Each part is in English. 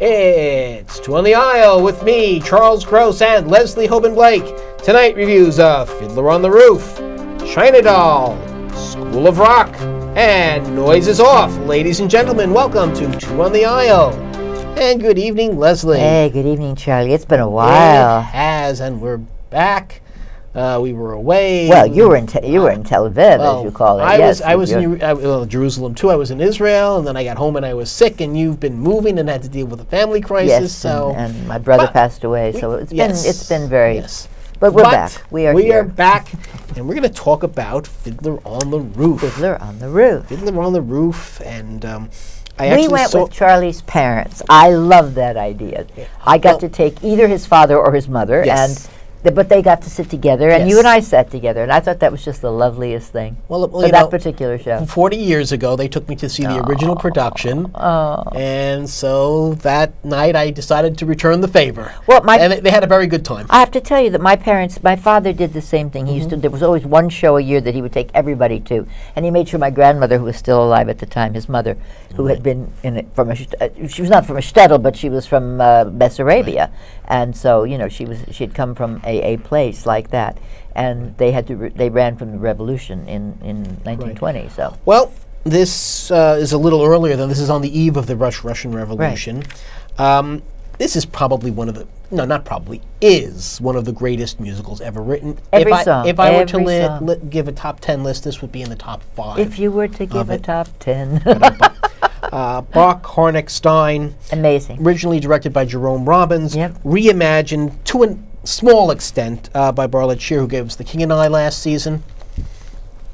It's Two on the Aisle with me, Charles Gross, and Leslie Hoban Blake. Tonight reviews of Fiddler on the Roof, China Doll, School of Rock, and Noise is Off. Ladies and gentlemen, welcome to Two on the Aisle. And good evening, Leslie. Hey, good evening, Charlie. It's been a while. It has, and we're back. We were away. Well, you were in Tel Aviv, as you call it. I was in Jerusalem too. I was in Israel, and then I got home and I was sick. And you've been moving and had to deal with a family crisis. Yes, and my brother passed away, so it's been very. Yes. But we're back. We are back, and we're going to talk about Fiddler on the Roof. Fiddler on the Roof. Fiddler on the Roof, and we went with Charlie's parents. I love that idea. I got to take either his father or his mother, but they got to sit together, and you and I sat together, and I thought that was just the loveliest thing for that particular show. 40 years ago, they took me to see the original production, and so that night I decided to return the favor. Well, and they had a very good time. I have to tell you that my father did the same thing. He used to. There was always one show a year that he would take everybody to, and he made sure my grandmother, who was still alive at the time, his mother, who had been in it from she was not from a shtetl, but she was from Bessarabia, and so she'd come from a place like that, and they ran from the revolution in 1920. Right. So this is a little earlier than this. Is on the eve of the Russian Revolution. Right. This is probably is one of the greatest musicals ever written. If I were to give a top 10 list, this would be in the top 5. If you were to give a top 10. Bach, Harnick, Stein. Amazing. Originally directed by Jerome Robbins. Yep. Reimagined to a small extent by Bartlett Shear, who gave us The King and I last season.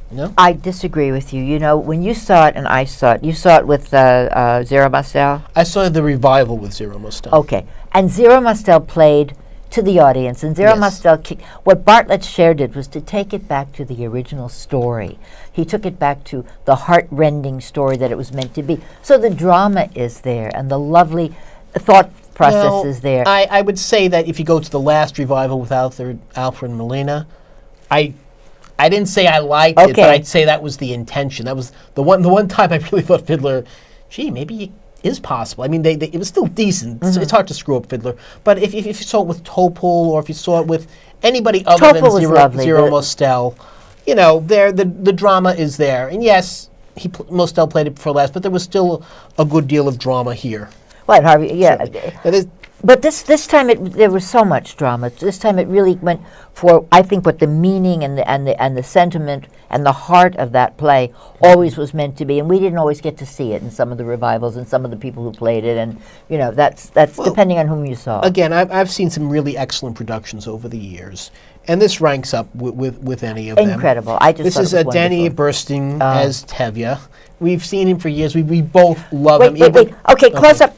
No? I disagree with you. You know, when you saw it and I saw it, you saw it with Zero Mostel? I saw the revival with Zero Mostel. Okay. And Zero Mostel played to the audience, and Zero Mostel what Bartlett Shear did was to take it back to the original story. He took it back to the heart-rending story that it was meant to be. So the drama is there, and the lovely thought process is there. I would say that if you go to the last revival with Alfred Molina, I didn't say I liked it, but I'd say that was the intention. That was the one time I really thought Fiddler, maybe it is possible. I mean, it was still decent. Mm-hmm. So it's hard to screw up Fiddler. But if you saw it with Topol, or if you saw it with anybody other than Zero Mostel, the drama is there. And yes, Mostel played it for last, but there was still a good deal of drama here. Well, Harvey, but this time there was so much drama. This time it really went for, I think, what the meaning and the sentiment and the heart of that play always was meant to be, and we didn't always get to see it in some of the revivals and some of the people who played it, and that's depending on whom you saw. Again, I've seen some really excellent productions over the years, and this ranks up with any of them. Incredible! This is Danny Burstein as Tevye. We've seen him for years. We both love him. Wait. Okay, close up.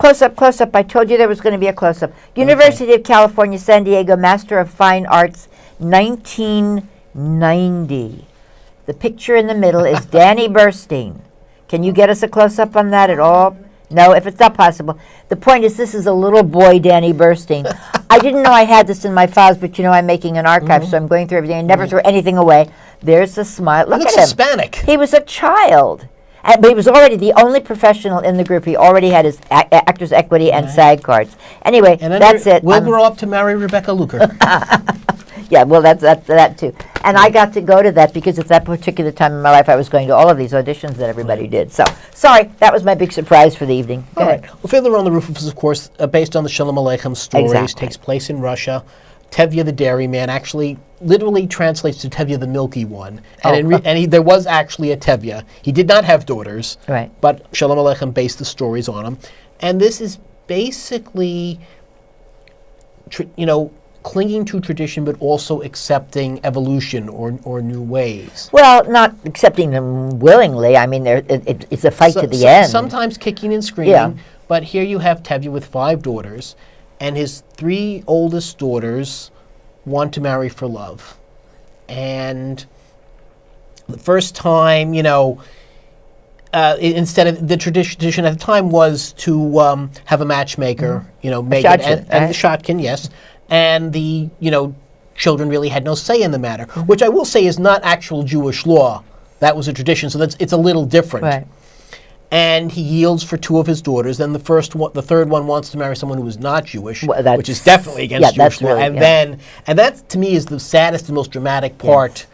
I told you there was going to be a close-up. University of California, San Diego, Master of Fine Arts, 1990. The picture in the middle is Danny Burstein. Can you get us a close-up on that at all? No, if it's not possible. The point is, this is a little boy, Danny Burstein. I didn't know I had this in my files, but I'm making an archive, so I'm going through everything. I never threw anything away. There's a smile. Look at him. Hispanic. He was a child. But he was already the only professional in the group. He already had his Actors Equity and SAG cards. Anyway, that's it. We'll grow up to marry Rebecca Luker. Yeah, well, that's that too. And I got to go to that because at that particular time in my life, I was going to all of these auditions that everybody did. So, sorry, that was my big surprise for the evening. Go ahead. Well, Fiddler on the Roof is, of course, based on the Shalom Aleichem stories. Exactly. Takes place in Russia. Tevye the Dairyman actually literally translates to Tevye the Milky One. And there was actually a Tevye. He did not have daughters, right? But Shalom Aleichem based the stories on him. And this is basically, clinging to tradition, but also accepting evolution or new ways. Well, not accepting them willingly. I mean, it's a fight to the end. Sometimes kicking and screaming. But here you have Tevye with 5 daughters. And his 3 oldest daughters want to marry for love. And the first time, instead of the tradition at the time was to have a matchmaker, make it, and the shotgun, yes. And the, children really had no say in the matter, which I will say is not actual Jewish law. That was a tradition, so it's a little different. Right. and he yields for 2 of his daughters. Then the third one wants to marry someone who is not Jewish, Well, which is definitely against Jewish law. And that to me is the saddest and most dramatic part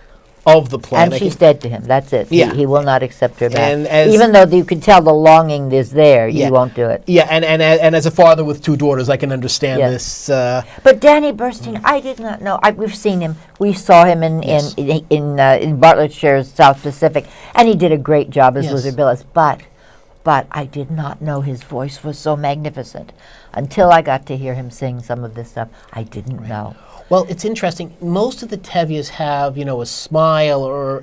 of the play. And she's dead to him. That's it. Yeah. He will not accept her back. And even though you can tell the longing is there, he won't do it. Yeah, and as a father with 2 daughters, I can understand this. But Danny Burstein, I did not know. We've seen him. We saw him in Bartlett Sher's South Pacific, and he did a great job as Luther Billis. But I did not know his voice was so magnificent until I got to hear him sing some of this stuff. I didn't know. Well, it's interesting. Most of the Tevyas have, a smile or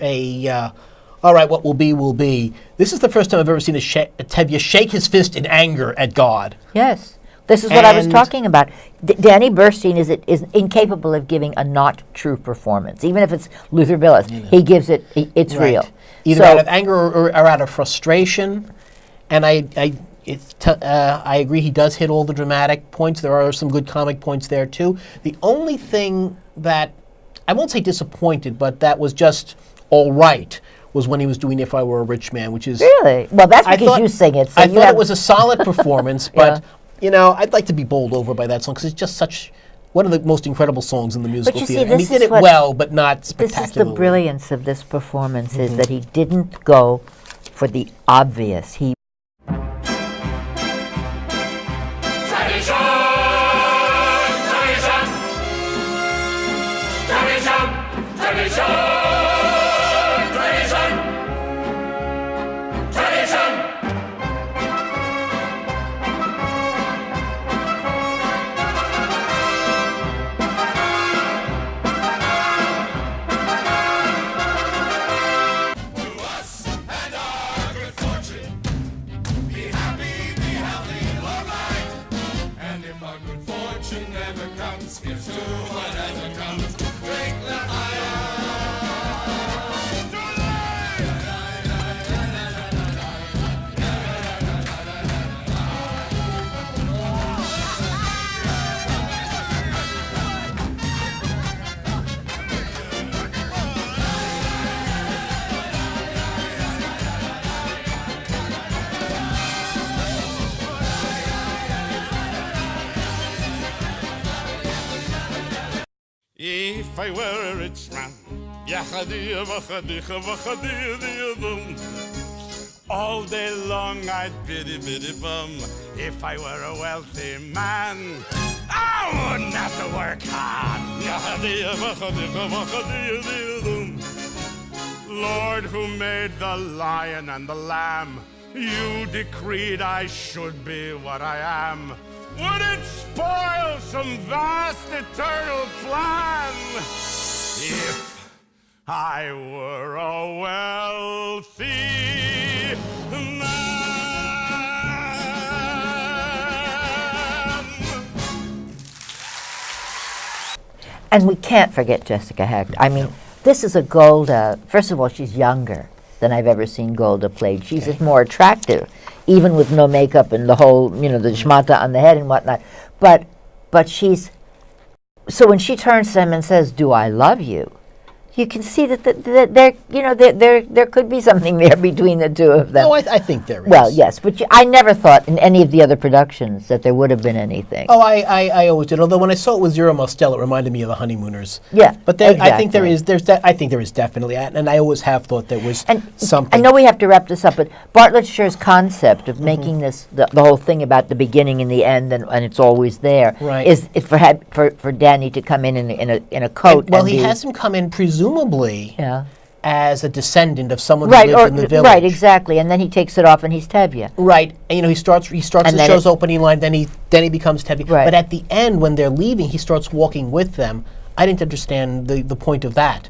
all right, what will be, will be. This is the first time I've ever seen a Tevye shake his fist in anger at God. Yes. This is what I was talking about. Danny Burstein is incapable of giving a not true performance. Even if it's Luther Billis, he gives it, it's real. Either out of anger or out of frustration. And I agree, he does hit all the dramatic points. There are some good comic points there, too. The only thing that, I won't say disappointed, but that was just all right, was when he was doing If I Were a Rich Man, which is... Really? Well, that's because you sing it. So I thought it was a solid performance, but, I'd like to be bowled over by that song, because it's just such... one of the most incredible songs in the musical theater. And he did it well, but not spectacularly. This is the brilliance of this performance, is that he didn't go for the obvious. He If I were a rich man, all day long I'd biddy biddy bum. If I were a wealthy man, I wouldn't have to work hard. Lord, who made the lion and the lamb, you decreed I should be what I am. Would it spoil some vast eternal plan if I were a wealthy man? And we can't forget Jessica Hecht. I mean, this is a Golda. First of all, she's younger than I've ever seen Golda played. She's just more attractive, even with no makeup and the whole, the shmata on the head and whatnot. But she's, so when she turns to him and says, "Do I love you?" you can see that there could be something there between the two of them. Oh, I think there is. Well, yes, but I never thought in any of the other productions that there would have been anything. Oh, I always did. Although when I saw it with Zero Mostel, it reminded me of the Honeymooners. Yeah, but exactly. I think there is definitely, and I always have thought there was something. I know we have to wrap this up, but Bartlett Sher's concept of making this the whole thing about the beginning and the end, and it's always there, right, is for Danny to come in a coat. Well, he has him come in presumably as a descendant of someone who lived in the village. Right, exactly. And then he takes it off and he's Tevye. Right. And he starts the show's opening line, then he becomes Tevye. Right. But at the end, when they're leaving, he starts walking with them. I didn't understand the point of that.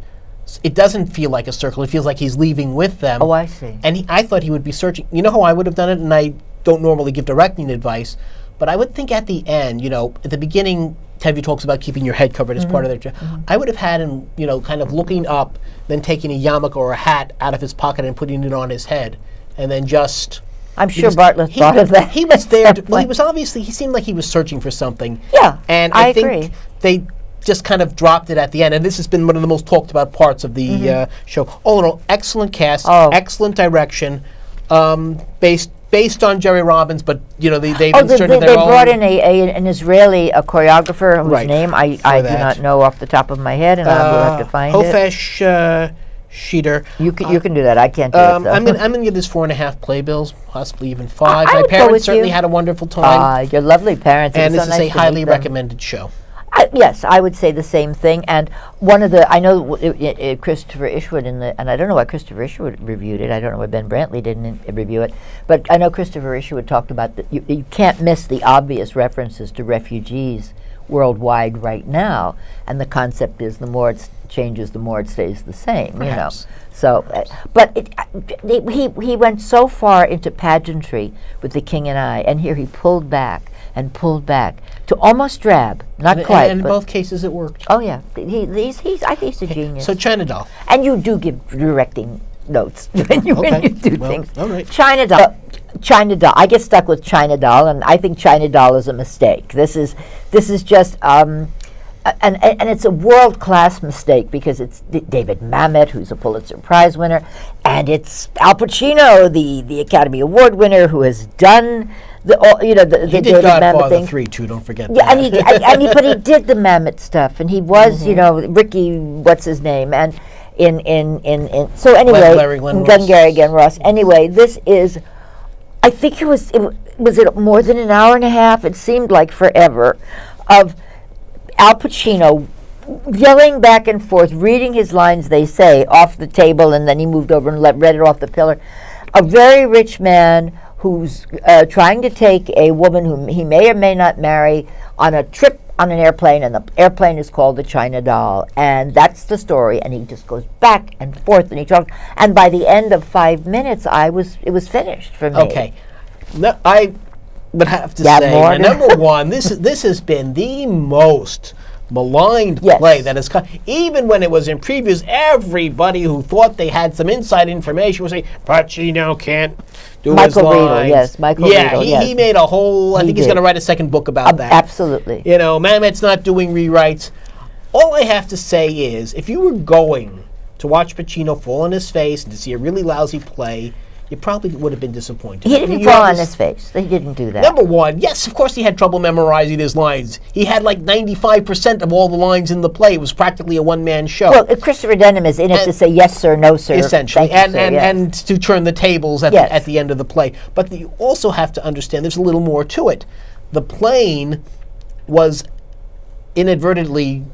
It doesn't feel like a circle. It feels like he's leaving with them. Oh, I see. And I thought he would be searching. You know how I would have done it? And I don't normally give directing advice, but I would think at the end, at the beginning, Tevye talks about keeping your head covered as part of their job. I would have had him, kind of looking up, then taking a yarmulke or a hat out of his pocket and putting it on his head, and then just... I'm sure Bartlett thought of that. He was there. He seemed like he was searching for something. Yeah, and I think they just kind of dropped it at the end, and this has been one of the most talked about parts of the show. All in all, excellent cast, excellent direction. based on Jerry Robbins, but they've They inserted their own. brought in an Israeli choreographer whose Right, name I do not know off the top of my head, and I will have to find it. Hofesh Sheeder. You can do that. I can't do it. So. I'm gonna give this 4.5 playbills, possibly even 5. I My would go parents with certainly you. had a wonderful time, Your lovely parents. and It this was is so a nice to highly meet them. recommended show. Yes, I would say the same thing. And one of the, I know Christopher Ishwood and I don't know why Christopher Ishwood reviewed it. I don't know why Ben Brantley didn't review it. But I know Christopher Ishwood talked about that you can't miss the obvious references to refugees worldwide right now. And the concept is the more it changes, the more it stays the same. Perhaps. So, he went so far into pageantry with The King and I, and here he pulled back to almost drab, not quite. And in but both cases, it worked. oh yeah, I think he's a genius. So China Doll. And you do give directing notes when you do Well, things. all right. China Doll. I get stuck with China Doll, and I think China Doll is a mistake. This is just. And it's a world-class mistake because it's David Mamet, who's a Pulitzer Prize winner, and it's Al Pacino, the Academy Award winner, who has done the David Mamet thing. 3 too. Don't forget. Yeah, that. but he did the Mamet stuff, and he was Ricky, what's his name, and so anyway, Glengarry Ross. Anyway, this is. I think was it more than an hour and a half? It seemed like forever of Al Pacino yelling back and forth, reading his lines, they say, off the table, and then he moved over and read it off the pillar. A very rich man who's trying to take a woman whom he may or may not marry on a trip on an airplane, and the airplane is called the China Doll. And that's the story, and he just goes back and forth, and he talks. And by the end of 5 minutes, it was finished for me. Okay. No, I would have to Yeah, say, more now, number one, this has been the most maligned Yes. play that has come. Even when it was in previews, everybody who thought they had some inside information was saying, Pacino can't do his Michael Riedel, lines. yes, Michael yeah, Riedel, he, yes. he made a whole, I think he's did. going to write a second book about that. Absolutely. Mamet's not doing rewrites. All I have to say is, if you were going to watch Pacino fall on his face and to see a really lousy play, you probably would have been disappointed. He didn't fall on his face. He didn't do that. Number one, yes, of course he had trouble memorizing his lines. He had like 95% of all the lines in the play. It was practically a one-man show. Well, Christopher Denham is in it to say yes, sir, no, sir. Essentially, thank you, sir, yes. and to turn the tables at, Yes. at the end of the play. But you also have to understand there's a little more to it. The plane was inadvertently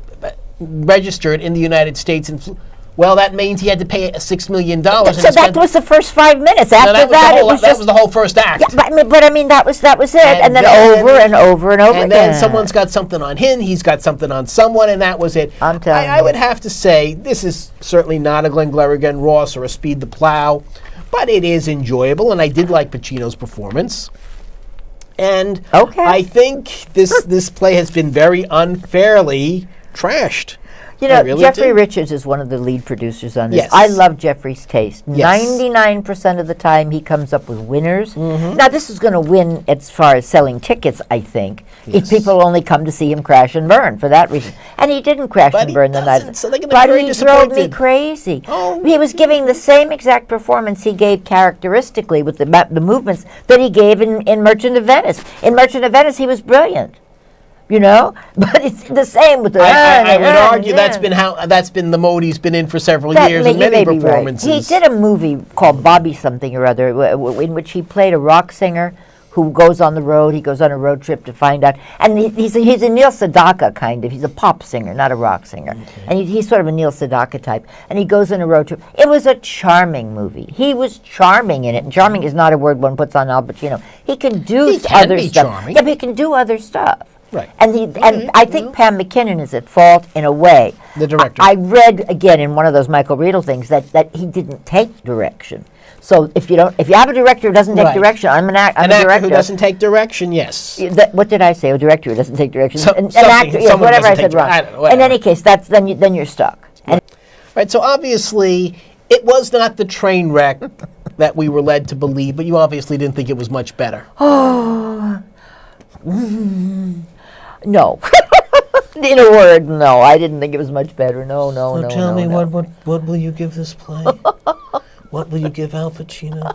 registered in the United States and well, that means he had to pay $6 million. So that was the first 5 minutes. After that it was was the whole first act. Yeah, but I mean that was it, and then over and over and over and again. then someone's got something on him. He's got something on someone, and that was it. I'm telling I you. would have to say this is certainly not a Glengarry Glen Ross or a Speed the Plow, but it is enjoyable, and I did like Pacino's performance. And I think this play has been very unfairly trashed. Really Jeffrey Richards is one of the lead producers on this. Yes. I love Jeffrey's taste. Yes. 99% of the time he comes up with winners. Now, this is going to win as far as selling tickets, I think. If people only come to see him crash and burn for that reason. And he didn't crash and burn the night. So they're gonna be But very he drove me disappointed. crazy. Oh. He was giving the same exact performance he gave characteristically with the movements that he gave in Merchant of Venice. In Merchant of Venice, he was brilliant. But it's the same with the. I would argue that's been the mode he's been in for several years in many performances. Right. He did a movie called Bobby something or other, in which he played a rock singer who goes on the road. He goes on a road trip to find out, and he's a Neil Sedaka kind of. He's a pop singer, not a rock singer, and he's sort of a Neil Sedaka type. And he goes on a road trip. It was a charming movie. He was charming in it. And charming is not a word one puts on Al Pacino. He can do other stuff. Charming. Yeah, but he can do other stuff. Right. And I think Pam McKinnon is at fault in a way. The director. I read again in one of those Michael Riedel things that he didn't take direction. So if you have a director who doesn't take direction, I'm a actor director who doesn't take direction. Yes. What did I say? A director who doesn't take direction. An Something- actor, yes, someone whatever I doesn't said wrong. I don't know, In whatever. any case, then you're stuck. And Right. So obviously, it was not the train wreck that we were led to believe, but you obviously didn't think it was much better. no. In a word, no. I didn't think it was much better. No. So tell me, no. what will you give this play? What will you give Al Pacino?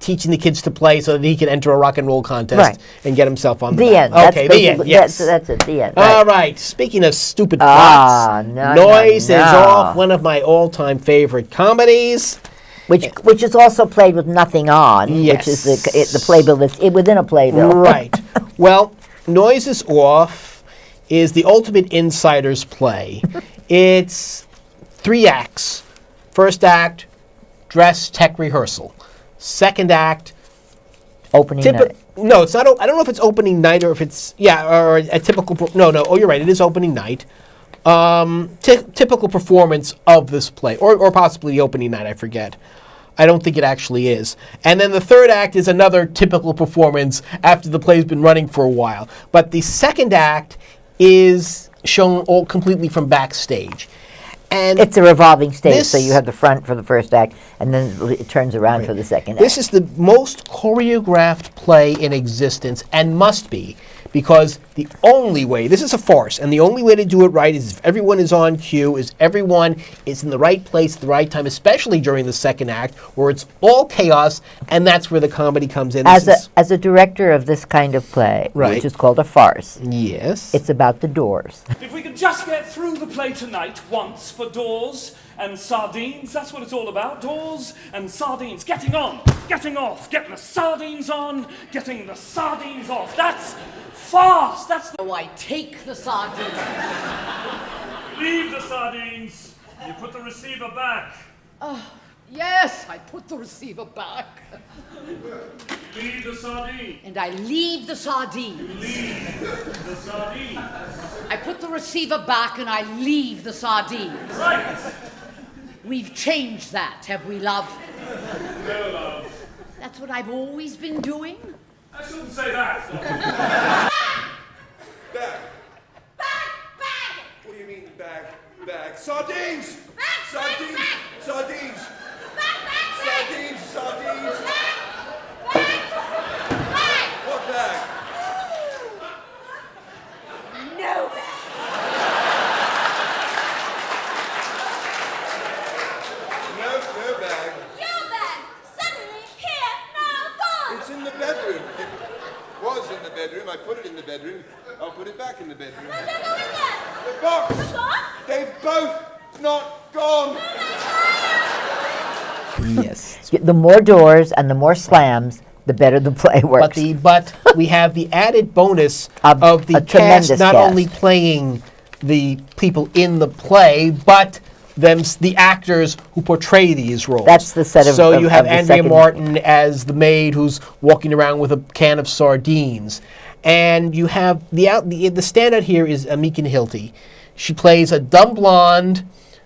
teaching the kids to play so that he can enter a rock and roll contest and get himself on the end. Okay, the end. Yes, that's it. The end. All right. Speaking of stupid plots, Noise is off. One of my all-time favorite comedies. Which is also played with nothing on, which is the playbill that's within a playbill. Right. Well, Noise is Off is the ultimate insider's play. It's 3 acts. First act, dress tech rehearsal. Second act, opening night. No, it's not. I don't know if it's opening night or if it's or a typical. No. Oh, you're right. It is opening night. Typical performance of this play, or possibly the opening night. I forget. I don't think it actually is. And then the third act is another typical performance after the play's been running for a while. But the second act is shown all completely from backstage. And it's a revolving stage, so you have the front for the first act, and then it turns around for the second act. This is the most choreographed play in existence, and must be, because the only way, this is a farce, and the only way to do it right is if everyone is on cue, is everyone is in the right place at the right time, especially during the second act, where it's all chaos, and that's where the comedy comes in. As a director of this kind of play, which is called a farce, yes, it's about the doors. If we could just get through the play tonight once for doors and sardines, that's what it's all about. Doors and sardines. Getting on, getting off, getting the sardines on, getting the sardines off. That's farce. That's the... So I take the sardines. Leave the sardines. You put the receiver back. Yes, I put the receiver back. Leave the sardine. And I leave the sardines. Leave the sardines. I put the receiver back and I leave the sardines. Right. We've changed that, have we, love? No, love. That's what I've always been doing? I shouldn't say that. Bag. What do you mean bag? Bag. Sardines! Sardines! Sardines! Sardines! Sardines! What bag? No bag. No bag. Your bag! Suddenly, here, now, gone! It's in the bedroom. It was in the bedroom. I put it in the bedroom. I'll put it back in the bedroom. Where's it going there? The box! The box? They've both not gone! Yes. The more doors and the more slams, the better the play works. But we have the added bonus of the cast not only playing the people in the play, but the actors who portray these roles. That's the set of. So you have Andrea Martin as the maid who's walking around with a can of sardines, and you have the standout here is Amika Hilty. She plays a dumb blonde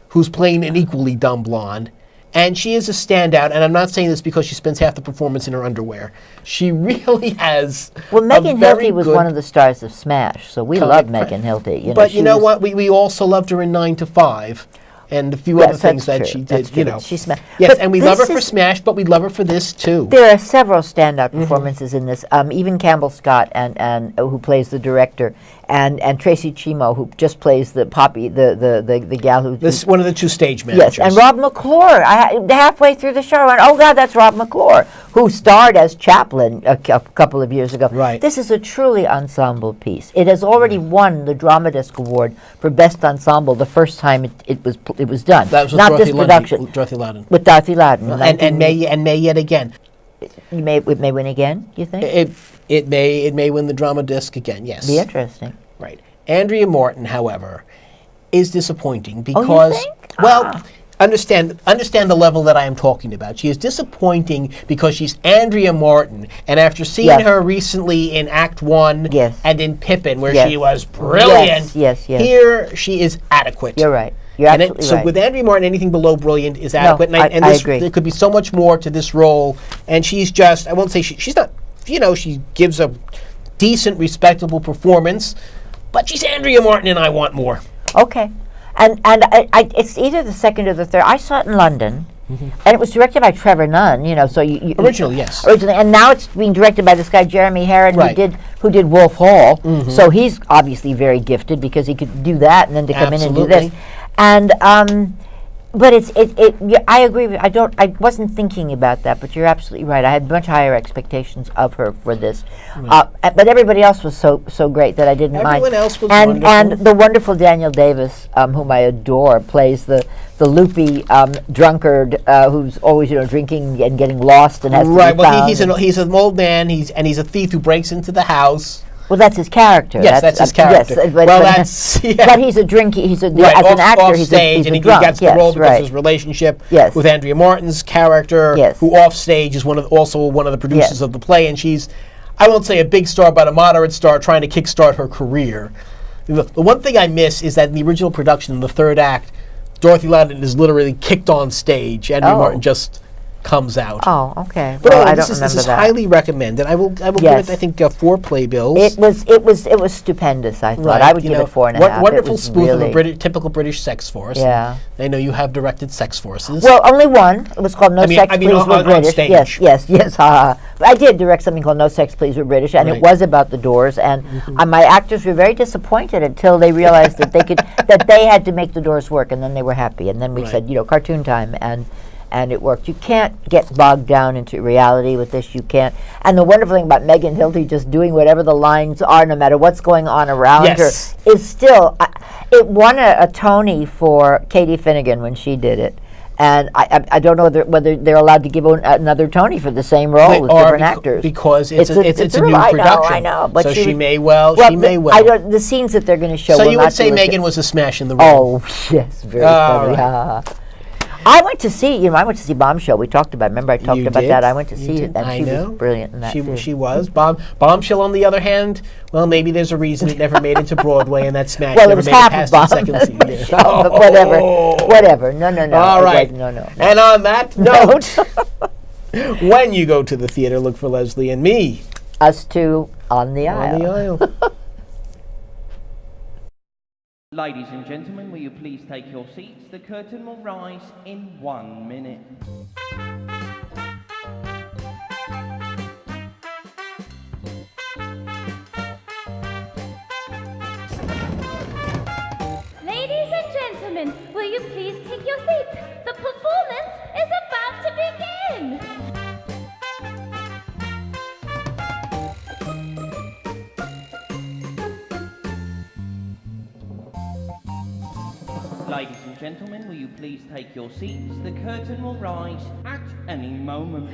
who's playing an equally dumb blonde. And she is a standout, and I'm not saying this because she spends half the performance in her underwear. She really has. Well, Megan Hilty was one of the stars of Smash, so we love Megan Hilty. But you know what? We also loved her in 9 to 5, and a few other things that she did. She Smash. Yes, and we love her for Smash, but we love her for this too. There are several standout performances in this. Even Campbell Scott, and who plays the director, and Tracy Chimo, who just plays the Poppy, the gal who. This one of the 2 stage managers. Yes, and Rob McClure. Halfway through the show, I went, "Oh God, that's Rob McClure, who starred as Chaplin a couple of years ago." Right. This is a truly ensemble piece. It has already won the Drama Desk Award for Best Ensemble the first time it was done. That was with not Dorothy this production. Dorothy Loudon. With Dorothy Loudon. And may yet again. It may win again, you think? It may win the Drama Disc again, yes. Be interesting. Right. Andrea Martin, however, is disappointing because, you think? well, understand the level that I am talking about. She is disappointing because she's Andrea Martin, and after seeing her recently in Act 1 and in Pippin, where she was brilliant, here she is adequate. You're right. You're absolutely right. So with Andrea Martin, anything below brilliant is adequate. No, I agree. There could be so much more to this role, and she's just, I won't say she's not, she gives a decent, respectable performance, but she's Andrea Martin, and I want more. Okay. And it's either the second or the third. I saw it in London, and it was directed by Trevor Nunn. So originally, yes. Originally, and now it's being directed by this guy Jeremy Herod, who did Wolf Hall. So he's obviously very gifted because he could do that, and then to come in and do this. And But I agree with, I wasn't thinking about that, but you're absolutely right. I had much higher expectations of her for this. But everybody else was so great that I didn't mind. Everyone else was wonderful. And the wonderful Daniel Davis, whom I adore, plays the loopy drunkard who's always drinking and getting lost and has to be found. Well, he's an old man. He's a thief who breaks into the house. Well, that's his character. Yes, that's his character. Yes, but he's a drink. As an actor, off he's stage, and he drunk. gets the role because of his relationship with Andrea Martin's character, who off stage is also one of the producers of the play, and she's, I won't say a big star, but a moderate star trying to kickstart her career. The one thing I miss is that in the original production, in the third act, Dorothy Loudon is literally kicked on stage. Andrea Martin just comes out. Oh, okay. But I don't this remember is that. highly recommended. I will give it, I think, 4 playbills. It was stupendous. I thought I would give it 4.5. Wonderful spoof of a typical British sex force. Yeah. I know you have directed sex forces. Well, only one. It was called No Sex Please We're British. Stage. Yes. But I did direct something called No Sex Please We're British, and it was about the Doors. And my actors were very disappointed until they realized that that they had to make the Doors work, and then they were happy. And then we said, cartoon time, and it worked. You can't get bogged down into reality with this. You can't. And the wonderful thing about Megan Hilty just doing whatever the lines are, no matter what's going on around her, is still. It won a Tony for Katie Finnegan when she did it. And I don't know whether they're allowed to give another Tony for the same role with different actors. Because it's a new production. I know. But so she may well. The scenes that they're going to show. So you would say Megan was a smash in the role? Oh, yes. Very funny. I went to see Bombshell. We talked about it. Remember I talked about that? I went to see it, and she was brilliant in that too. She was. Bombshell, on the other hand, well, maybe there's a reason it never made into Broadway, and that smash never made it past the second season. But whatever. No. All right. No. And on that note, when you go to the theater, look for Leslie and me. Us two on the aisle. On the aisle. Ladies and gentlemen, will you please take your seats? The curtain will rise in 1 minute. Ladies and gentlemen, will you please take your seats? The performance is about to begin. Ladies and gentlemen, will you please take your seats? The curtain will rise at any moment.